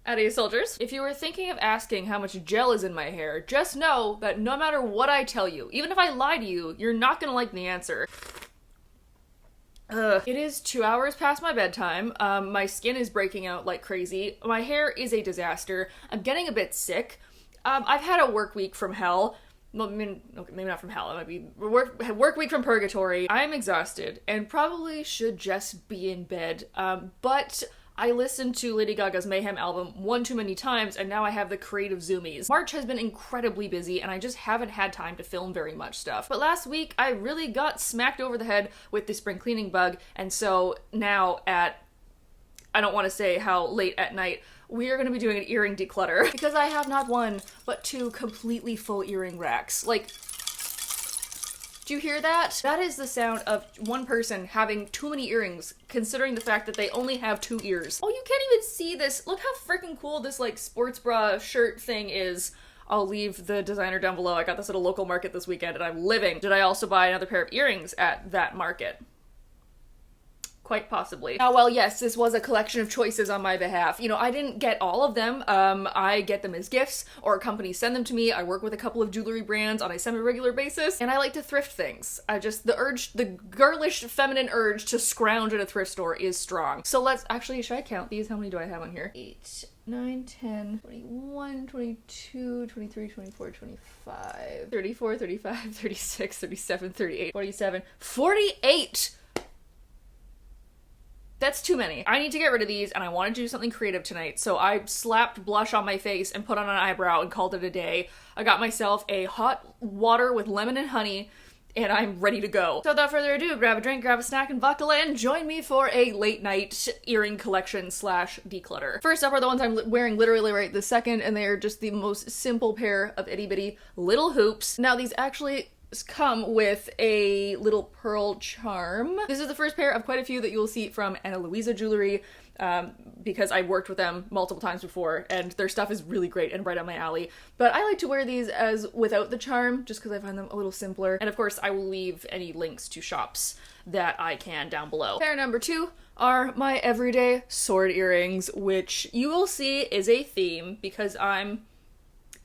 Adios, soldiers. If you were thinking of asking how much gel is in my hair, just know that no matter what I tell you, even if I lie to you, you're not gonna like the answer. It is 2 hours past my bedtime. My skin is breaking out like crazy. My hair is a disaster. I'm getting a bit sick. I've had a work week from hell. Well, I mean, okay, maybe not from hell. It might be work week from purgatory. I'm exhausted and probably should just be in bed. But I listened to Lady Gaga's Mayhem album one too many times, and now I have the creative zoomies. March has been incredibly busy, and I just haven't had time to film very much stuff. But last week, I really got smacked over the head with the spring cleaning bug, and so now at, I don't want to say how late at night, we are going to be doing an earring declutter. Because I have not one, but two completely full earring racks. Like, do you hear that? That is the sound of one person having too many earrings, considering the fact that they only have 2 ears. Oh, you can't even see this. Look how freaking cool this, like, sports bra shirt thing is. I'll leave the designer down below. I got this at a local market this weekend, and I'm living. Did I also buy another pair of earrings at that market? Quite possibly. Now, well, yes, this was a collection of choices on my behalf. You know, I didn't get all of them. I get them as gifts, or companies send them to me. I work with a couple of jewelry brands on a semi-regular basis, and I like to thrift things. The girlish feminine urge to scrounge at a thrift store is strong. So let's, actually, should I count these? How many do I have on here? 8, 9, 10, 21, 22, 23, 24, 25, 34, 35, 36, 37, 38, 47, 48! That's too many. I need to get rid of these, and I want to do something creative tonight, so I slapped blush on my face and put on an eyebrow and called it a day. I got myself a hot water with lemon and honey, and I'm ready to go. So without further ado, grab a drink, grab a snack, and buckle in. Join me for a late night earring collection / declutter. First up are the ones I'm wearing literally right this second, and they are just the most simple pair of itty bitty little hoops. Now these actually come with a little pearl charm. This is the first pair of quite a few that you'll see from Ana Luisa Jewelry, because I worked with them multiple times before, and their stuff is really great and right up my alley. But I like to wear these as without the charm, just because I find them a little simpler. And of course, I will leave any links to shops that I can down below. Pair number 2 are my everyday sword earrings, which you will see is a theme, because I'm,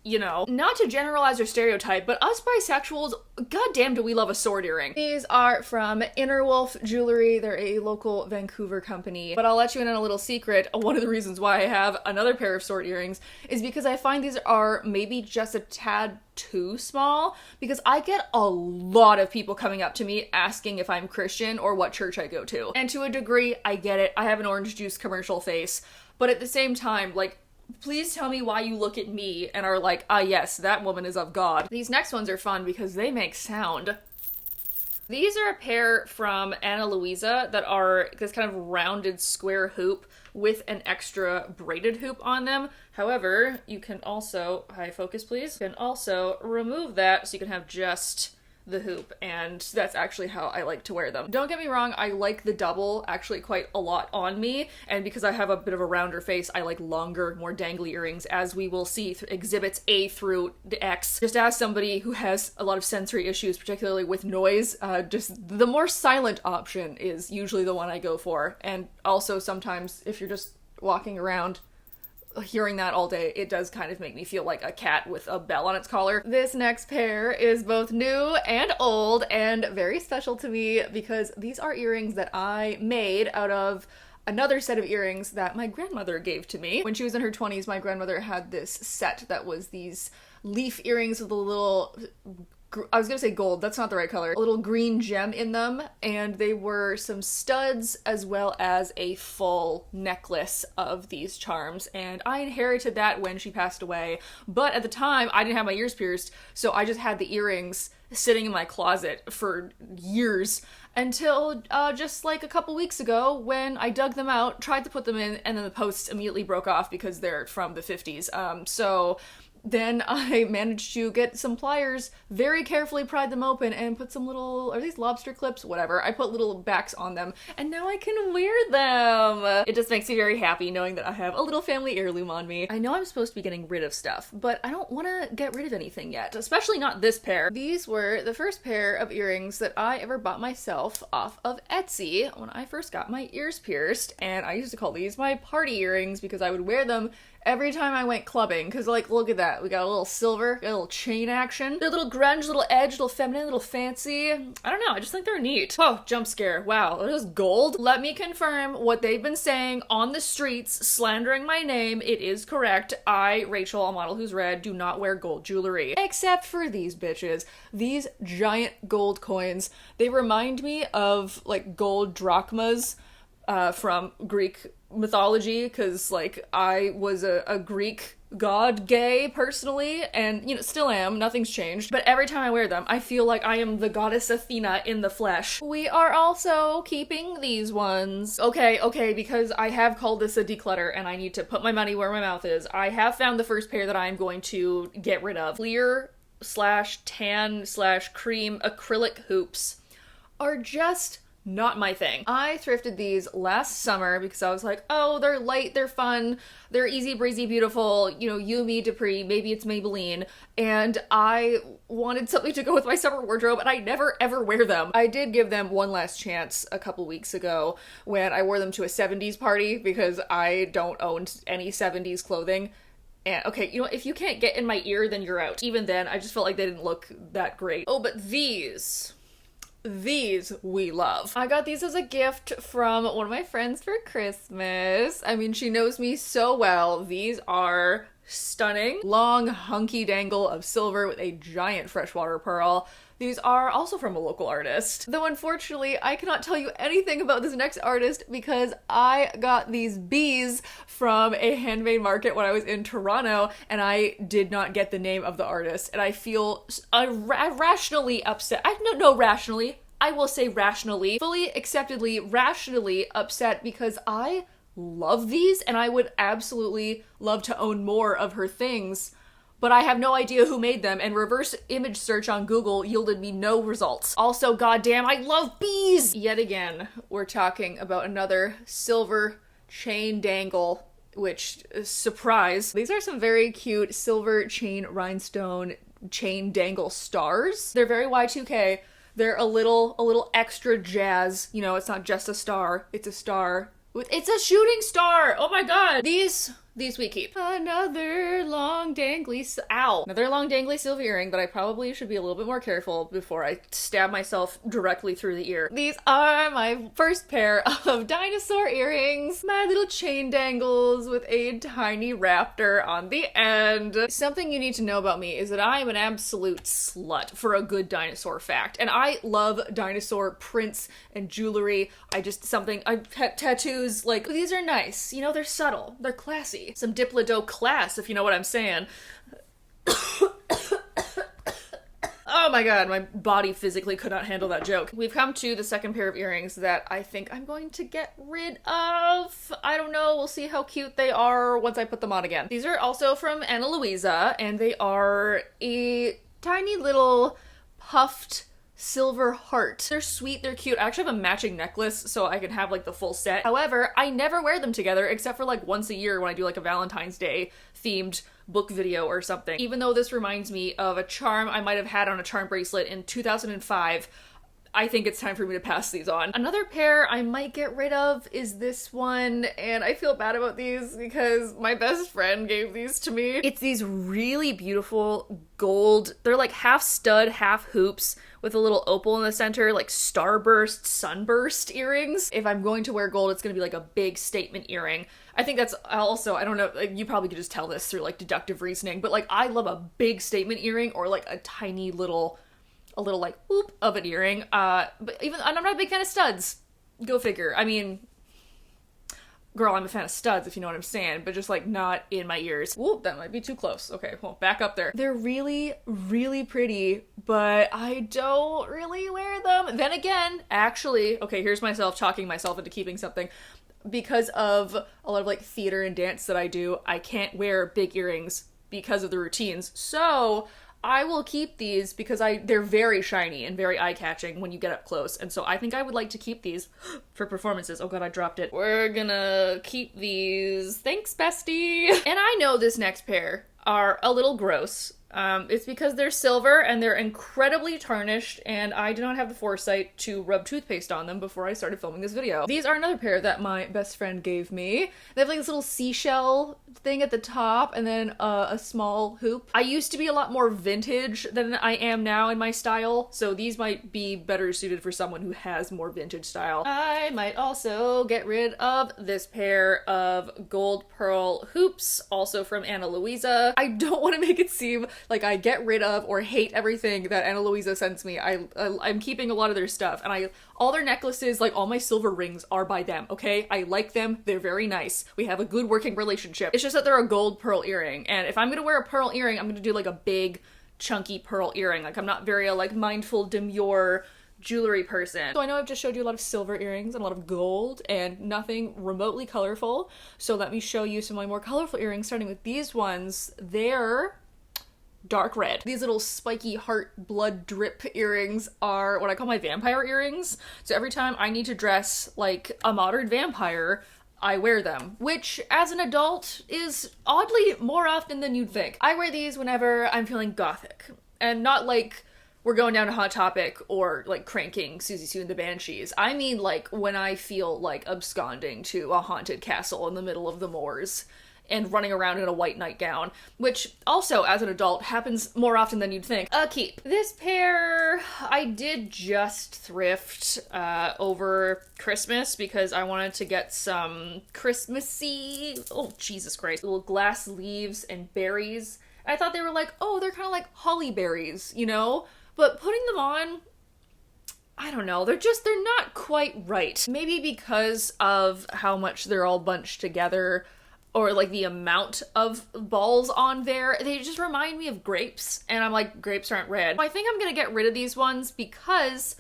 you know, not to generalize or stereotype, but us bisexuals, goddamn do we love a sword earring. These are from Inner Wolf Jewelry. They're a local Vancouver company. But I'll let you in on a little secret. One of the reasons why I have another pair of sword earrings is because I find these are maybe just a tad too small, because I get a lot of people coming up to me asking if I'm Christian or what church I go to. And to a degree, I get it. I have an orange juice commercial face. But at the same time, like, please tell me why you look at me and are like, ah yes, that woman is of God. These next ones are fun because they make sound. These are a pair from Ana Luisa that are this kind of rounded square hoop with an extra braided hoop on them. However, you can also, high focus please, you can also remove that so you can have just the hoop, and that's actually how I like to wear them. Don't get me wrong, I like the double actually quite a lot on me, and because I have a bit of a rounder face, I like longer, more dangly earrings, as we will see exhibits A through X. Just as somebody who has a lot of sensory issues, particularly with noise, just the more silent option is usually the one I go for. And also sometimes if you're just walking around hearing that all day, it does kind of make me feel like a cat with a bell on its collar. This next pair is both new and old and very special to me because these are earrings that I made out of another set of earrings that my grandmother gave to me. When she was in her 20s, my grandmother had this set that was these leaf earrings with a little, I was gonna say gold, that's not the right color, a little green gem in them, and they were some studs as well as a full necklace of these charms, and I inherited that when she passed away, but at the time I didn't have my ears pierced, so I just had the earrings sitting in my closet for years until just like a couple weeks ago when I dug them out, tried to put them in, and then the posts immediately broke off because they're from the 50s. So then I managed to get some pliers, very carefully pried them open, and put some little, are these lobster clips? Whatever. I put little backs on them, and now I can wear them. It just makes me very happy knowing that I have a little family heirloom on me. I know I'm supposed to be getting rid of stuff, but I don't want to get rid of anything yet, especially not this pair. These were the first pair of earrings that I ever bought myself off of Etsy when I first got my ears pierced, and I used to call these my party earrings because I would wear them every time I went clubbing, because, like, look at that. We got a little silver, got a little chain action. They're a little grunge, little edge, little feminine, little fancy. I don't know, I just think they're neat. Oh, jump scare. Wow, it is gold. Let me confirm what they've been saying on the streets, slandering my name. It is correct. I, Rachel, a model who's read, do not wear gold jewelry. Except for these bitches. These giant gold coins. They remind me of, like, gold drachmas from Greek mythology, because, like, I was a Greek god gay personally, and, you know, still am, nothing's changed, but every time I wear them I feel like I am the goddess Athena in the flesh. We are also keeping these ones. Okay, because I have called this a declutter and I need to put my money where my mouth is. I have found the first pair that I'm going to get rid of. Clear / tan / cream acrylic hoops are just not my thing. I thrifted these last summer because I was like, oh, they're light, they're fun, they're easy breezy, beautiful, you know, Yumi, Dupree, maybe it's Maybelline, and I wanted something to go with my summer wardrobe, and I never ever wear them. I did give them one last chance a couple weeks ago when I wore them to a 70s party because I don't own any 70s clothing. And okay, you know, if you can't get in my ear, then you're out. Even then, I just felt like they didn't look that great. Oh, but these we love. I got these as a gift from one of my friends for Christmas. I mean, she knows me so well. These are stunning. Long, hunky dangle of silver with a giant freshwater pearl. These are also from a local artist. Though unfortunately, I cannot tell you anything about this next artist because I got these bees from a handmade market when I was in Toronto, and I did not get the name of the artist, and I feel rationally upset. Rationally. I will say rationally, fully acceptedly, rationally upset because I love these and I would absolutely love to own more of her things, but I have no idea who made them, and reverse image search on Google yielded me no results. Also, goddamn, I love bees! Yet again, we're talking about another silver chain dangle, which, surprise. These are some very cute silver chain rhinestone chain dangle stars. They're very Y2K. They're a little extra jazz. You know, it's not just a star, it's a star. It's a shooting star! Oh my god! These we keep. Another long dangly silver earring, but I probably should be a little bit more careful before I stab myself directly through the ear. These are my first pair of Dinosaur earrings. My little chain dangles with a tiny raptor on the end. Something you need to know about me is that I am an absolute slut for a good dinosaur fact, and I love dinosaur prints and jewelry. I have tattoos, like, these are nice, you know, they're subtle, they're classy. Some Diplodo class, if you know what I'm saying. Oh my god, my body physically could not handle that joke. We've come to the second pair of earrings that I think I'm going to get rid of. I don't know, we'll see how cute they are once I put them on again. These are also from Ana Luisa, and they are a tiny little puffed silver heart. They're sweet, they're cute. I actually have a matching necklace so I can have like the full set. However, I never wear them together except for like once a year when I do like a Valentine's Day themed book video or something. Even though this reminds me of a charm I might have had on a charm bracelet in 2005, I think it's time for me to pass these on. Another pair I might get rid of is this one, and I feel bad about these because my best friend gave these to me. It's these really beautiful gold, they're like half stud, half hoops with a little opal in the center, like starburst, sunburst earrings. If I'm going to wear gold, it's gonna be like a big statement earring. I think that's also, I don't know, like, you probably could just tell this through like deductive reasoning, but like I love a big statement earring or like a tiny little like whoop of an earring. But even, I'm not a big fan of studs. Go figure. I mean, girl, I'm a fan of studs if you know what I'm saying, but just like not in my ears. Whoop, that might be too close. Okay, well, back up there. They're really, really pretty, but I don't really wear them. Then again, actually, okay, here's myself talking myself into keeping something. Because of a lot of like theater and dance that I do, I can't wear big earrings because of the routines. So I will keep these because they're very shiny and very eye-catching when you get up close. And so I think I would like to keep these for performances. Oh god, I dropped it. We're gonna keep these. Thanks, bestie. And I know this next pair are a little gross. It's because they're silver and they're incredibly tarnished, and I did not have the foresight to rub toothpaste on them before I started filming this video. These are another pair that my best friend gave me. They have like this little seashell thing at the top and then a small hoop. I used to be a lot more vintage than I am now in my style, so these might be better suited for someone who has more vintage style. I might also get rid of this pair of gold pearl hoops, also from Ana Luisa. I don't want to make it seem like I get rid of or hate everything that Ana Luisa sends me. I'm keeping a lot of their stuff, and all their necklaces, like all my silver rings, are by them, okay? I like them, they're very nice. We have a good working relationship. It's just that they're a gold pearl earring, and if I'm gonna wear a pearl earring, I'm gonna do like a big, chunky pearl earring. Like, I'm not very like mindful, demure jewelry person. So I know I've just showed you a lot of silver earrings and a lot of gold and nothing remotely colorful. So let me show you some of my more colorful earrings, starting with these ones. They're dark red. These little spiky heart blood drip earrings are what I call my vampire earrings. So every time I need to dress like a modern vampire, I wear them, which as an adult is oddly more often than you'd think. I wear these whenever I'm feeling gothic, and not like we're going down to Hot Topic or like cranking Susie Sue and the Banshees. I mean like when I feel like absconding to a haunted castle in the middle of the moors and running around in a white nightgown, which also, as an adult, happens more often than you'd think. Keep. This pair I did just thrift over Christmas because I wanted to get some Christmassy, oh Jesus Christ, little glass leaves and berries. I thought they were like, oh, they're kind of like holly berries, you know? But putting them on, I don't know, they're not quite right. Maybe because of how much they're all bunched together, or like the amount of balls on there, they just remind me of grapes, and I'm like, grapes aren't red. I think I'm gonna get rid of these ones because,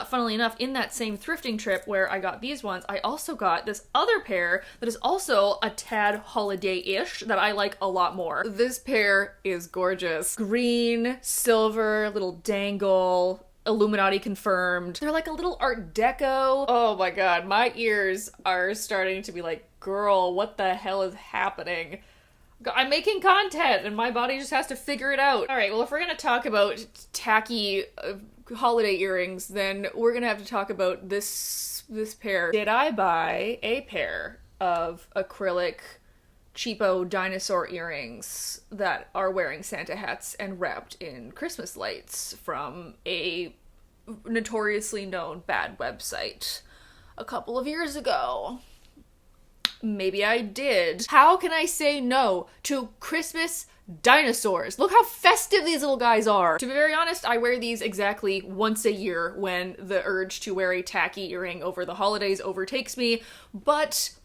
funnily enough, in that same thrifting trip where I got these ones, I also got this other pair that is also a tad holiday-ish that I like a lot more. This pair is gorgeous. Green, silver, little dangle, Illuminati confirmed. They're like a little art deco. Oh my god, my ears are starting to be like, girl, what the hell is happening? I'm making content and my body just has to figure it out. Alright, well if we're gonna talk about tacky holiday earrings, then we're gonna have to talk about this pair. Did I buy a pair of acrylic cheapo dinosaur earrings that are wearing Santa hats and wrapped in Christmas lights from a notoriously known bad website a couple of years ago? Maybe I did. How can I say no to Christmas dinosaurs? Look how festive these little guys are. To be very honest, I wear these exactly once a year when the urge to wear a tacky earring over the holidays overtakes me, but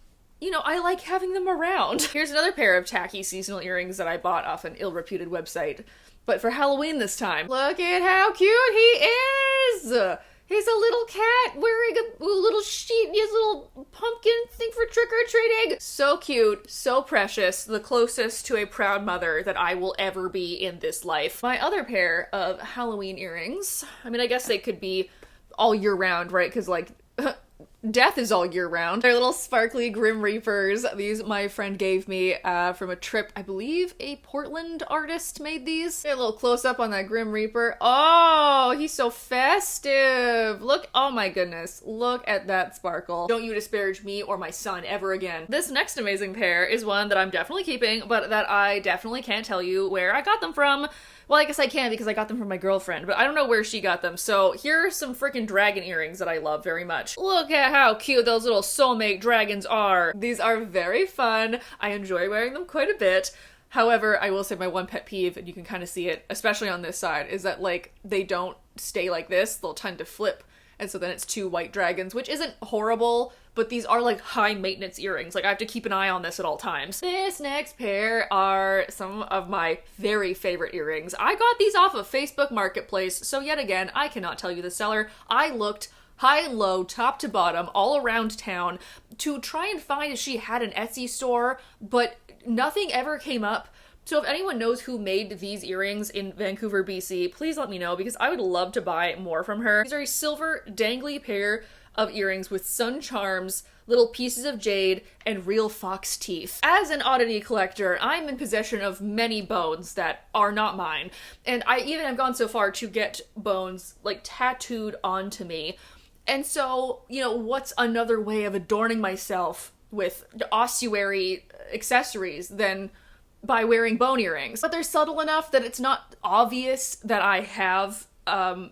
you know, I like having them around. Here's another pair of tacky seasonal earrings that I bought off an ill-reputed website, but for Halloween this time. Look at how cute he is! He's a little cat wearing a little sheet, his little pumpkin thing for trick-or-treating. So cute, so precious, the closest to a proud mother that I will ever be in this life. My other pair of Halloween earrings, I mean, I guess they could be all year round, right? Because, like, death is all year round. They're little sparkly Grim Reapers. These my friend gave me from a trip. I believe a Portland artist made these. Get a little close up on that Grim Reaper. Oh, he's so festive. Look, oh my goodness. Look at that sparkle. Don't you disparage me or my son ever again. This next amazing pair is one that I'm definitely keeping, but that I definitely can't tell you where I got them from. Well, I guess I can because I got them from my girlfriend, but I don't know where she got them. So here are some freaking dragon earrings that I love very much. Look at how cute those little soulmate dragons are. These are very fun. I enjoy wearing them quite a bit. However, I will say my one pet peeve, and you can kind of see it, especially on this side, is that like they don't stay like this. They'll tend to flip. And so then it's two white dragons, which isn't horrible, but these are like high maintenance earrings. Like I have to keep an eye on this at all times. This next pair are some of my very favorite earrings. I got these off of Facebook Marketplace, so yet again, I cannot tell you the seller. I looked high and low, top to bottom, all around town to try and find if she had an Etsy store, but nothing ever came up. So if anyone knows who made these earrings in Vancouver, BC, please let me know because I would love to buy more from her. These are a silver dangly pair of earrings with sun charms, little pieces of jade, and real fox teeth. As an oddity collector, I'm in possession of many bones that are not mine, and I even have gone so far to get bones like tattooed onto me. And so, you know, what's another way of adorning myself with ossuary accessories than by wearing bone earrings? But they're subtle enough that it's not obvious that I have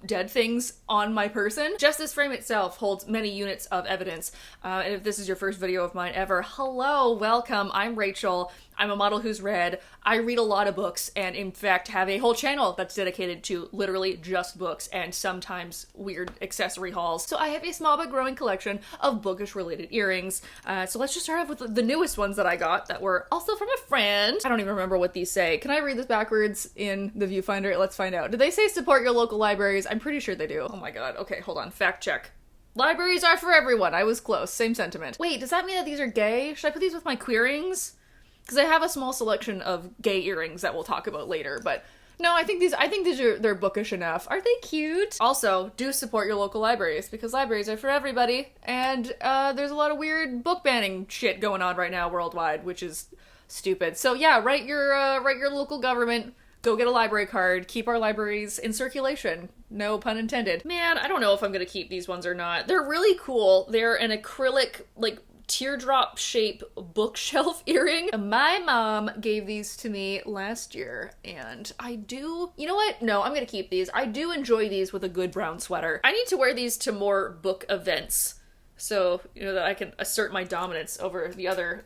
dead things on my person. Just this frame itself holds many units of evidence. And if this is your first video of mine ever, hello, welcome. I'm Rachel. I'm a model who's read. I read a lot of books and in fact have a whole channel that's dedicated to literally just books and sometimes weird accessory hauls. So I have a small but growing collection of bookish related earrings. So let's just start off with the newest ones that I got that were also from a friend. I don't even remember what these say. Can I read this backwards in the viewfinder? Let's find out. Do they say support your local libraries? I'm pretty sure they do. Oh my god. Okay, hold on. Fact check. Libraries are for everyone. I was close. Same sentiment. Wait, does that mean that these are gay? Should I put these with my queer earrings? Because I have a small selection of gay earrings that we'll talk about later, but no, I think these are, they're bookish enough. Aren't they cute? Also, do support your local libraries, because libraries are for everybody, and there's a lot of weird book banning shit going on right now worldwide, which is stupid. So yeah, write your local government, go get a library card, keep our libraries in circulation. No pun intended. Man, I don't know if I'm gonna keep these ones or not. They're really cool. They're an acrylic, like, teardrop shape bookshelf earring. My mom gave these to me last year and you know what? No, I'm gonna keep these. I do enjoy these with a good brown sweater. I need to wear these to more book events so, you know, that I can assert my dominance over the other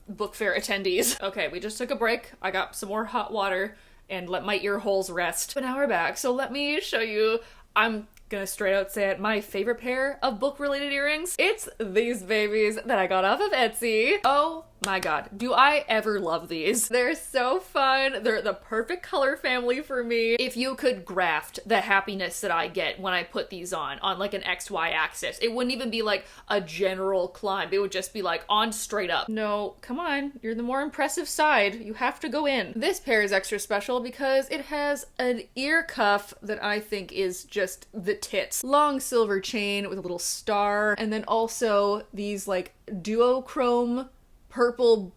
book fair attendees. Okay, we just took a break. I got some more hot water and let my ear holes rest. But now we're back, so let me show you. I'm gonna straight out say it, my favorite pair of book related earrings. It's these babies that I got off of Etsy. Oh my god, do I ever love these. They're so fun. They're the perfect color family for me. If you could graft the happiness that I get when I put these on like an XY axis, it wouldn't even be like a general climb. It would just be like on straight up. No, come on, you're the more impressive side. You have to go in. This pair is extra special because it has an ear cuff that I think is just the tits. Long silver chain with a little star, and then also these like duochrome purple,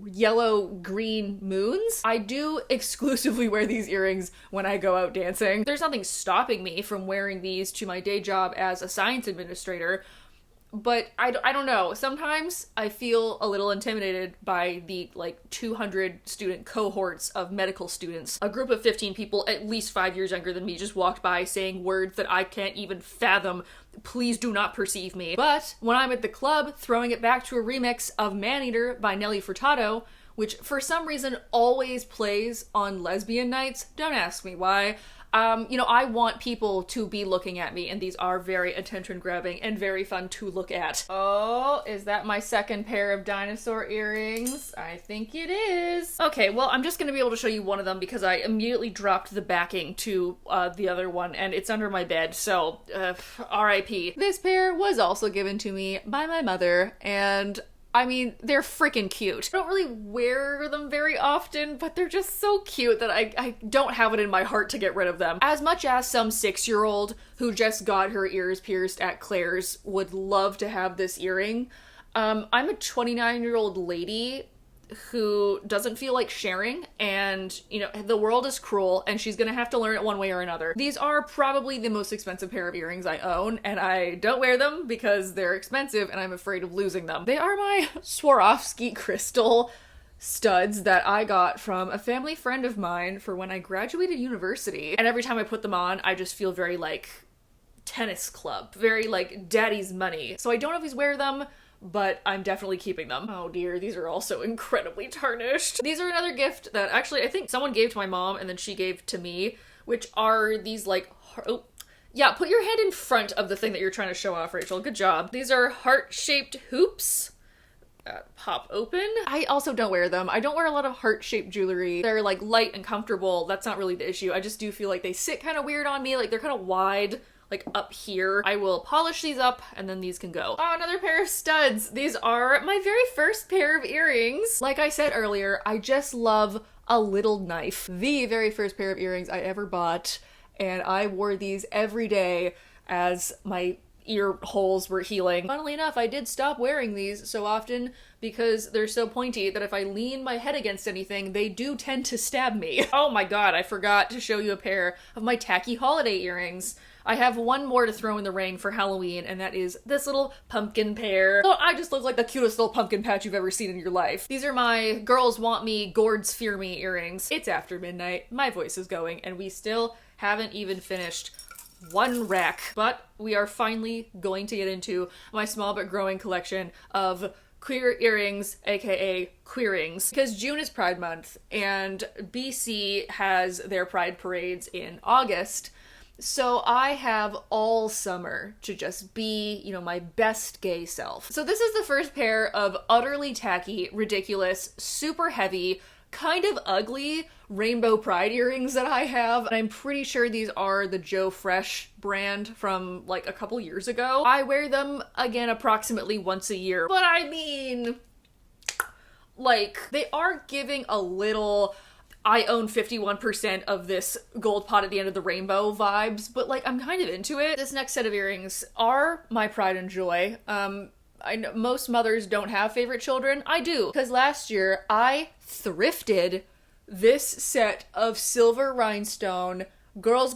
yellow, green moons. I do exclusively wear these earrings when I go out dancing. There's nothing stopping me from wearing these to my day job as a science administrator, but I don't know. Sometimes I feel a little intimidated by the like 200 student cohorts of medical students. A group of 15 people at least 5 years younger than me just walked by saying words that I can't even fathom. Please do not perceive me. But when I'm at the club throwing it back to a remix of Maneater by Nelly Furtado, which for some reason always plays on lesbian nights, don't ask me why. You know, I want people to be looking at me, and these are very attention-grabbing and very fun to look at. Oh, is that my second pair of dinosaur earrings? I think it is. Okay, well, I'm just gonna be able to show you one of them because I immediately dropped the backing to the other one, and it's under my bed, so RIP. This pair was also given to me by my mother, and I mean, they're freaking cute. I don't really wear them very often, but they're just so cute that I don't have it in my heart to get rid of them. As much as some 6-year-old who just got her ears pierced at Claire's would love to have this earring, I'm a 29-year-old lady who doesn't feel like sharing, and you know, the world is cruel and she's gonna have to learn it one way or another. These are probably the most expensive pair of earrings I own, and I don't wear them because they're expensive and I'm afraid of losing them. They are my Swarovski crystal studs that I got from a family friend of mine for when I graduated university, and every time I put them on I just feel very like tennis club, very like daddy's money. So I don't always wear them, but I'm definitely keeping them. Oh dear, these are also incredibly tarnished. These are another gift that actually I think someone gave to my mom and then she gave to me, which are these like, oh, yeah, put your hand in front of the thing that you're trying to show off, Rachel. Good job. These are heart-shaped hoops. Pop open. I also don't wear them. I don't wear a lot of heart-shaped jewelry. They're like light and comfortable. That's not really the issue. I just do feel like they sit kind of weird on me. Like they're kind of wide like up here. I will polish these up and then these can go. Oh, another pair of studs. These are my very first pair of earrings. Like I said earlier, I just love a little knife. The very first pair of earrings I ever bought, and I wore these every day as my ear holes were healing. Funnily enough, I did stop wearing these so often because they're so pointy that if I lean my head against anything, they do tend to stab me. Oh my god, I forgot to show you a pair of my tacky holiday earrings. I have one more to throw in the ring for Halloween, and that is this little pumpkin pair. So I just look like the cutest little pumpkin patch you've ever seen in your life. These are my girls want me, gourds fear me earrings. It's after midnight, my voice is going, and we still haven't even finished one rack, but we are finally going to get into my small but growing collection of queer earrings, aka queerings, because June is Pride Month and BC has their Pride parades in August. So I have all summer to just be, you know, my best gay self. So this is the first pair of utterly tacky, ridiculous, super heavy, kind of ugly rainbow pride earrings that I have. And I'm pretty sure these are the Joe Fresh brand from like a couple years ago. I wear them again approximately once a year. But I mean, like, they are giving a little I own 51% of this gold pot at the end of the rainbow vibes, but like I'm kind of into it. This next set of earrings are my pride and joy. I know most mothers don't have favorite children. I do, because last year I thrifted this set of silver rhinestone girls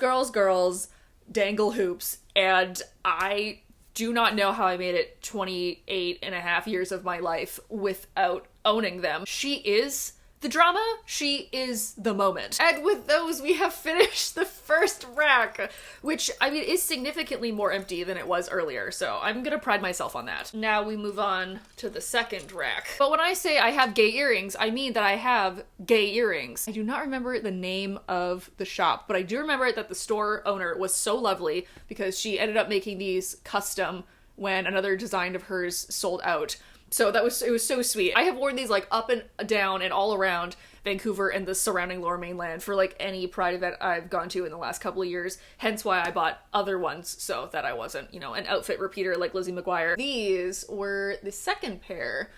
dangle hoops, and I do not know how I made it 28 and a half years of my life without owning them. She is the drama, she is the moment. And with those, we have finished the first rack, which, I mean, is significantly more empty than it was earlier, so I'm gonna pride myself on that. Now we move on to the second rack. But when I say I have gay earrings, I mean that I have gay earrings. I do not remember the name of the shop, but I do remember that the store owner was so lovely because she ended up making these custom when another design of hers sold out. So it was so sweet. I have worn these like up and down and all around Vancouver and the surrounding Lower Mainland for like any Pride event I've gone to in the last couple of years. Hence why I bought other ones so that I wasn't, you know, an outfit repeater like Lizzie McGuire. These were the second pair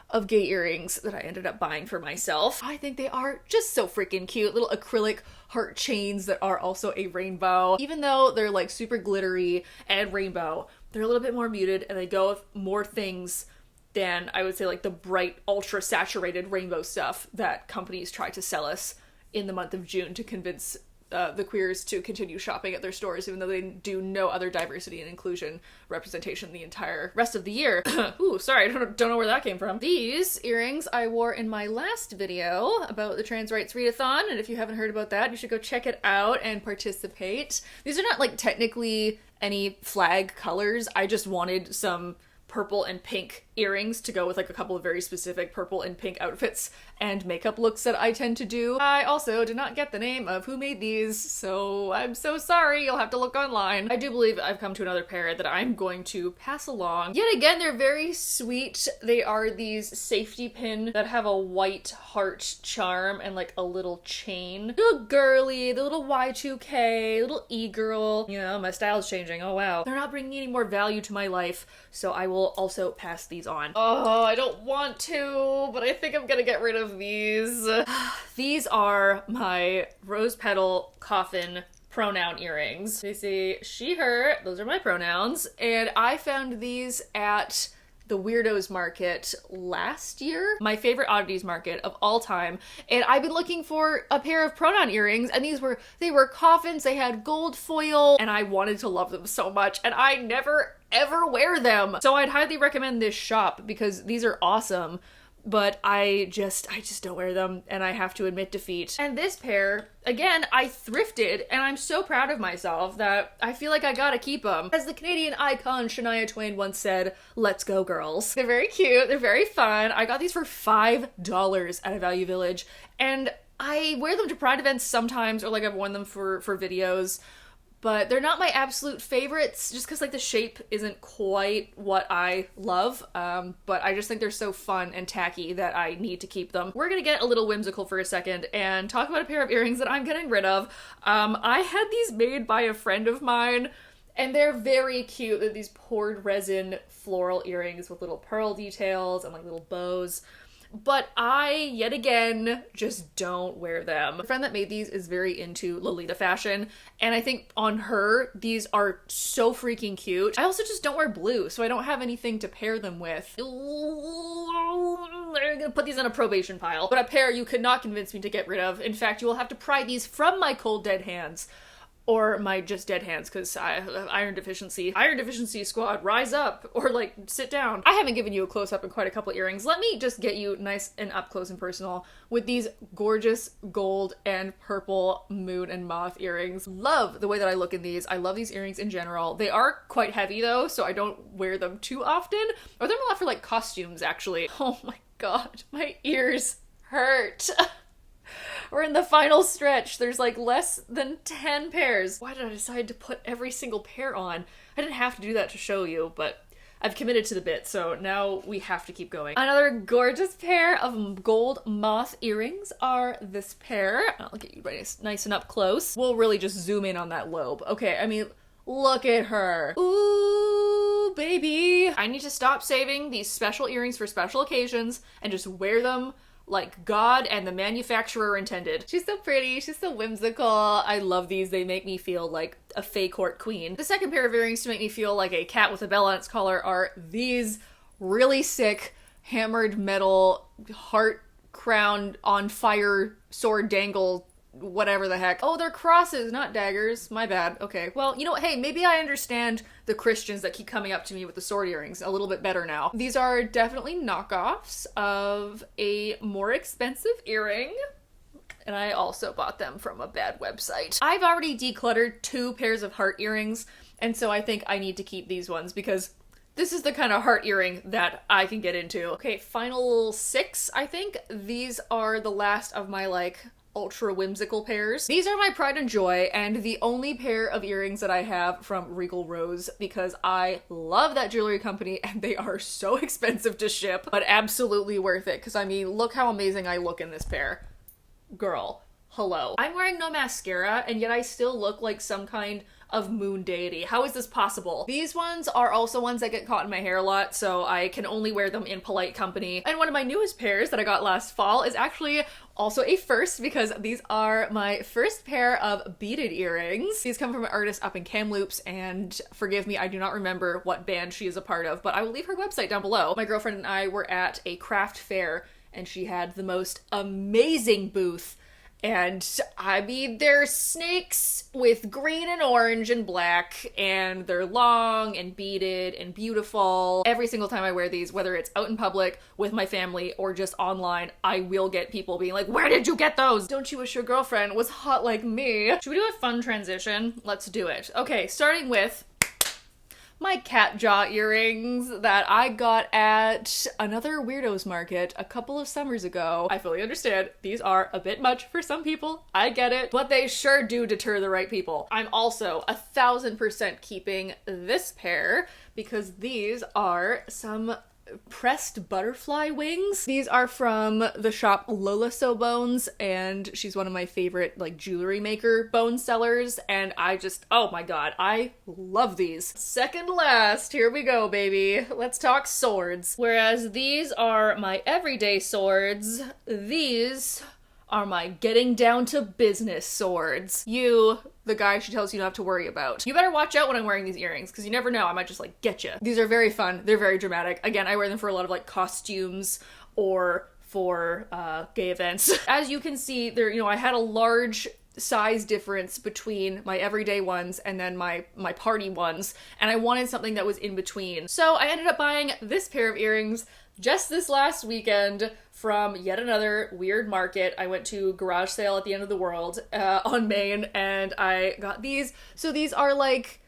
of gay earrings that I ended up buying for myself. I think they are just so freaking cute. Little acrylic heart chains that are also a rainbow. Even though they're like super glittery and rainbow, they're a little bit more muted and they go with more things than I would say like the bright, ultra saturated rainbow stuff that companies try to sell us in the month of June to convince the queers to continue shopping at their stores, even though they do no other diversity and inclusion representation the entire rest of the year. Ooh, sorry, I don't know where that came from. These earrings I wore in my last video about the trans rights readathon, and if you haven't heard about that, you should go check it out and participate. These are not like technically any flag colors. I just wanted some purple and pink earrings to go with like a couple of very specific purple and pink outfits and makeup looks that I tend to do. I also did not get the name of who made these, so I'm so sorry. You'll have to look online. I do believe I've come to another pair that I'm going to pass along. Yet again, they're very sweet. They are these safety pin that have a white heart charm and like a little chain. Little girly, the little Y2K, little e-girl. You know, my style's changing. Oh wow. They're not bringing any more value to my life, so I will also pass these on. Oh, I don't want to, but I think I'm gonna get rid of these. These are my rose petal coffin pronoun earrings. They say she, her, those are my pronouns, and I found these at the Weirdos Market last year, my favorite oddities market of all time, and I've been looking for a pair of pronoun earrings, and they were coffins, they had gold foil, and I wanted to love them so much, and I never ever wear them. So I'd highly recommend this shop because these are awesome, but I just don't wear them, and I have to admit defeat. And this pair, again, I thrifted, and I'm so proud of myself that I feel like I gotta keep them. As the Canadian icon Shania Twain once said, "Let's go, girls." They're very cute, they're very fun. I got these for $5 at a Value Village, and I wear them to Pride events sometimes, or like I've worn them for videos, but they're not my absolute favorites just because like the shape isn't quite what I love, but I just think they're so fun and tacky that I need to keep them. We're gonna get a little whimsical for a second and talk about a pair of earrings that I'm getting rid of. I had these made by a friend of mine, And they're very cute. They're these poured resin floral earrings with little pearl details and like little bows. But I, yet again, just don't wear them. The friend that made these is very into Lolita fashion, and I think on her, these are so freaking cute. I also just don't wear blue, so I don't have anything to pair them with. I'm gonna put these on a probation pile. But a pair you could not convince me to get rid of. In fact, you will have to pry these from my cold dead hands. Or my just dead hands, because I have iron deficiency. Iron deficiency squad, rise up, or like sit down. I haven't given you a close up in quite a couple earrings. Let me just get you nice and up close and personal with these gorgeous gold and purple moon and moth earrings. Love the way that I look in these. I love these earrings in general. They are quite heavy though, so I don't wear them too often. Or they're a lot for like costumes actually. Oh my god, my ears hurt. We're in the final stretch. There's like less than 10 pairs. Why did I decide to put every single pair on? I didn't have to do that to show you, but I've committed to the bit, so now we have to keep going. Another gorgeous pair of gold moth earrings are this pair. I'll get you nice and up close. We'll really just zoom in on that lobe. Okay, I mean, look at her. Ooh, baby. I need to stop saving these special earrings for special occasions and just wear them like God and the manufacturer intended. She's so pretty, she's so whimsical. I love these, they make me feel like a fey court queen. The second pair of earrings to make me feel like a cat with a bell on its collar are these really sick hammered metal heart crowned on fire sword dangle whatever the heck. Oh, they're crosses, not daggers. My bad. Okay. Well, you know what? Hey, maybe I understand the Christians that keep coming up to me with the sword earrings a little bit better now. These are definitely knockoffs of a more expensive earring. And I also bought them from a bad website. I've already decluttered 2 pairs of heart earrings, and so I think I need to keep these ones because this is the kind of heart earring that I can get into. Okay, final 6, I think. These are the last of my, like, ultra whimsical pairs. These are my pride and joy and the only pair of earrings that I have from Regal Rose because I love that jewelry company and they are so expensive to ship, but absolutely worth it because I mean, look how amazing I look in this pair. Girl, hello. I'm wearing no mascara and yet I still look like some kind of moon deity. How is this possible? These ones are also ones that get caught in my hair a lot, so I can only wear them in polite company. And one of my newest pairs that I got last fall is actually also a first because these are my first pair of beaded earrings. These come from an artist up in Kamloops, and forgive me, I do not remember what band she is a part of, but I will leave her website down below. My girlfriend and I were at a craft fair and she had the most amazing booth. And I mean, they're snakes with green and orange and black, and they're long and beaded and beautiful. Every single time I wear these, whether it's out in public with my family or just online, I will get people being like, where did you get those? Don't you wish your girlfriend was hot like me? Should we do a fun transition? Let's do it. Okay, starting with my cat jaw earrings that I got at another weirdos market a couple of summers ago. I fully understand these are a bit much for some people. I get it, but they sure do deter the right people. I'm also 1000% keeping this pair because these are some pressed butterfly wings. These are from the shop Lola Sew Bones, and she's one of my favorite like jewelry maker bone sellers, and I just, oh my god, I love these. Second last, here we go, baby. Let's talk swords. Whereas these are my everyday swords, these are my getting down to business swords. You, the guy she tells you not to worry about. You better watch out when I'm wearing these earrings, because you never know, I might just like get you. These are very fun, they're very dramatic. Again, I wear them for a lot of like costumes or for gay events. As you can see, there, you know, I had a large size difference between my everyday ones and then my party ones, and I wanted something that was in between. So I ended up buying this pair of earrings just this last weekend from yet another weird market. I went to garage sale at the end of the world on Main, and I got these. So these are like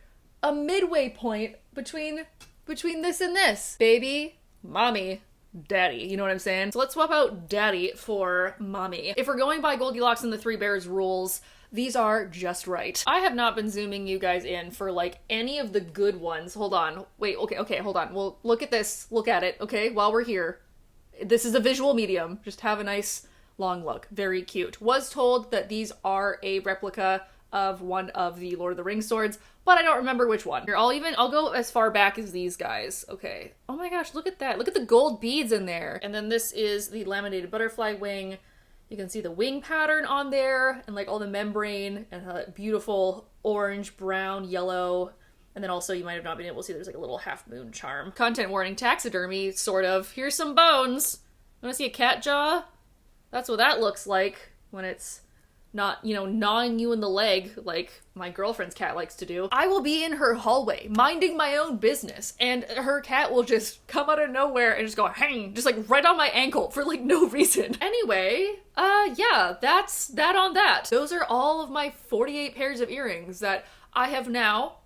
a midway point between this and this. Baby, mommy, daddy, you know what I'm saying? So let's swap out daddy for mommy. If we're going by Goldilocks and the Three Bears rules, these are just right. I have not been zooming you guys in for like any of the good ones. Hold on. Wait, okay, hold on. Well, look at this. Look at it, okay? While we're here. This is a visual medium. Just have a nice long look. Very cute. Was told that these are a replica of one of the Lord of the Rings swords, but I don't remember which one. Here, I'll go as far back as these guys. Okay. Oh my gosh, look at that. Look at the gold beads in there. And then this is the laminated butterfly wing. You can see the wing pattern on there and like all the membrane and beautiful orange, brown, yellow. And then also you might have not been able to see there's like a little half moon charm. Content warning, taxidermy, sort of. Here's some bones. Wanna see a cat jaw? That's what that looks like when it's not, you know, gnawing you in the leg like my girlfriend's cat likes to do. I will be in her hallway, minding my own business, and her cat will just come out of nowhere and just go hang, just like right on my ankle for like no reason. Anyway, yeah, that's that on that. Those are all of my 48 pairs of earrings that I have now,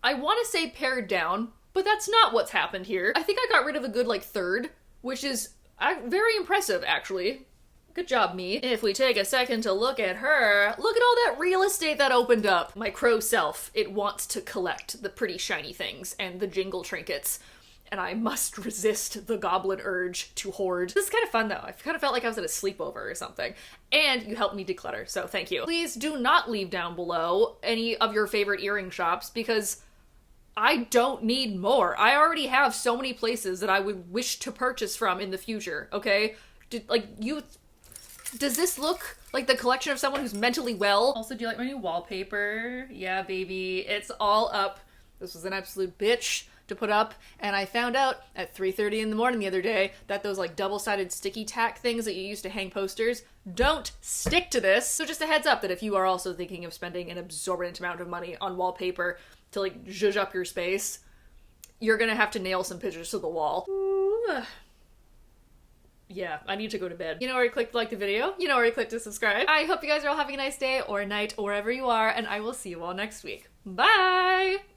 I want to say pared down, but that's not what's happened here. I think I got rid of a good like third, which is very impressive actually. Good job, me. If we take a second to look at her, look at all that real estate that opened up. My crow self, it wants to collect the pretty shiny things and the jingle trinkets, and I must resist the goblin urge to hoard. This is kind of fun though. I kind of felt like I was at a sleepover or something. And you helped me declutter, so thank you. Please do not leave down below any of your favorite earring shops because I don't need more. I already have so many places that I would wish to purchase from in the future, okay? Does this look like the collection of someone who's mentally well? Also, do you like my new wallpaper? Yeah, baby. It's all up. This was an absolute bitch to put up, and I found out at 3:30 in the morning the other day that those like double-sided sticky tack things that you use to hang posters don't stick to this. So just a heads up that if you are also thinking of spending an absorbent amount of money on wallpaper to like zhuzh up your space, you're gonna have to nail some pictures to the wall. Ooh. Yeah, I need to go to bed. You know where you click to like the video? You know where you click to subscribe? I hope you guys are all having a nice day or night or wherever you are, and I will see you all next week. Bye!